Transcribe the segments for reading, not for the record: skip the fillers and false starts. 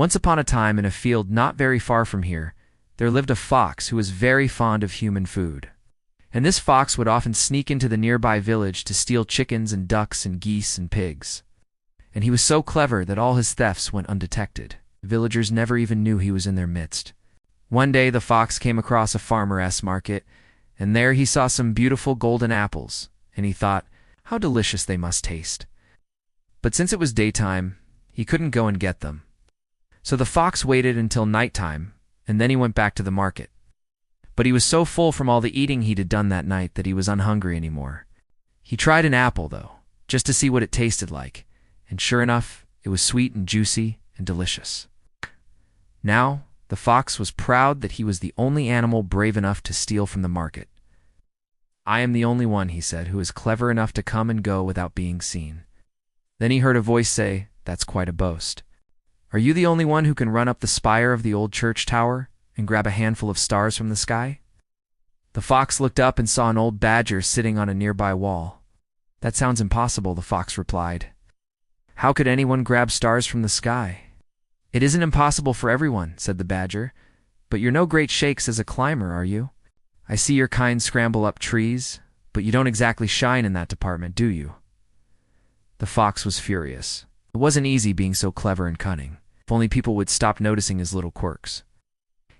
Once upon a time, in a field not very far from here, there lived a fox who was very fond of human food. And this fox would often sneak into the nearby village to steal chickens and ducks and geese and pigs. And he was so clever that all his thefts went undetected. Villagers never even knew he was in their midst. One day the fox came across a farmer's market, and there he saw some beautiful golden apples, and he thought, how delicious they must taste. But since it was daytime, he couldn't go and get them. So the fox waited until nighttime, and then he went back to the market. But he was so full from all the eating he'd done that night that he was unhungry anymore. He tried an apple, though, just to see what it tasted like, and sure enough, it was sweet and juicy and delicious. Now, the fox was proud that he was the only animal brave enough to steal from the market. I am the only one, he said, who is clever enough to come and go without being seen. Then he heard a voice say, that's quite a boast. Are you the only one who can run up the spire of the old church tower and grab a handful of stars from the sky? The fox looked up and saw an old badger sitting on a nearby wall. That sounds impossible, the fox replied. How could anyone grab stars from the sky? It isn't impossible for everyone, said the badger, but you're no great shakes as a climber, are you? I see your kind scramble up trees, but you don't exactly shine in that department, do you? The fox was furious. It wasn't easy being so clever and cunning. If only people would stop noticing his little quirks.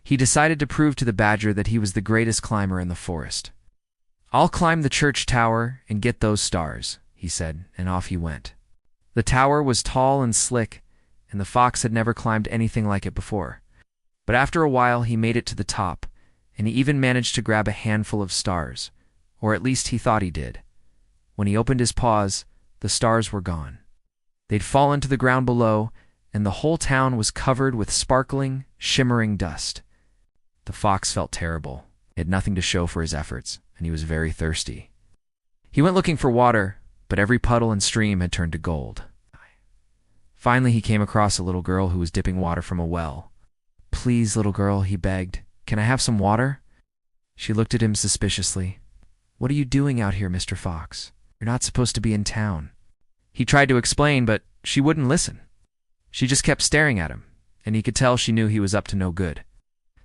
He decided to prove to the badger that he was the greatest climber in the forest. I'll climb the church tower and get those stars, he said, and off he went. The tower was tall and slick, and the fox had never climbed anything like it before. But after a while he made it to the top, and he even managed to grab a handful of stars, or at least he thought he did. When he opened his paws, the stars were gone. They'd fallen to the ground below, and the whole town was covered with sparkling, shimmering dust. The fox felt terrible. He had nothing to show for his efforts, and he was very thirsty. He went looking for water, but every puddle and stream had turned to gold. Finally, he came across a little girl who was dipping water from a well. Please, little girl, he begged, can I have some water? She looked at him suspiciously. What are you doing out here, Mr. Fox? You're not supposed to be in town. He tried to explain, but she wouldn't listen. She just kept staring at him, and he could tell she knew he was up to no good.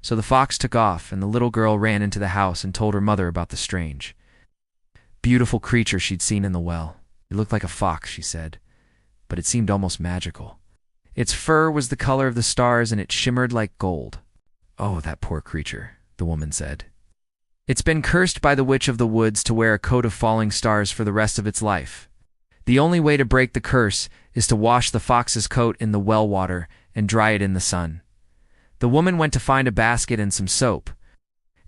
So the fox took off, and the little girl ran into the house and told her mother about the strange, beautiful creature she'd seen in the well. It looked like a fox, she said, but it seemed almost magical. Its fur was the color of the stars, and it shimmered like gold. Oh, that poor creature, the woman said. It's been cursed by the witch of the woods to wear a coat of falling stars for the rest of its life. The only way to break the curse is to wash the fox's coat in the well water and dry it in the sun. The woman went to find a basket and some soap,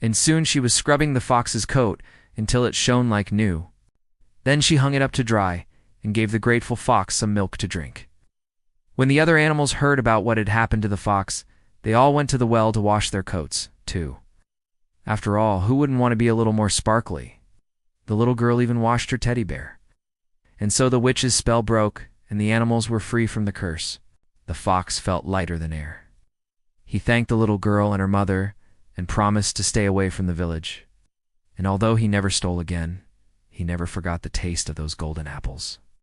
and soon she was scrubbing the fox's coat until it shone like new. Then she hung it up to dry and gave the grateful fox some milk to drink. When the other animals heard about what had happened to the fox, they all went to the well to wash their coats, too. After all, who wouldn't want to be a little more sparkly? The little girl even washed her teddy bear. And so the witch's spell broke, and the animals were free from the curse. The fox felt lighter than air. He thanked the little girl and her mother and promised to stay away from the village. And although he never stole again, he never forgot the taste of those golden apples.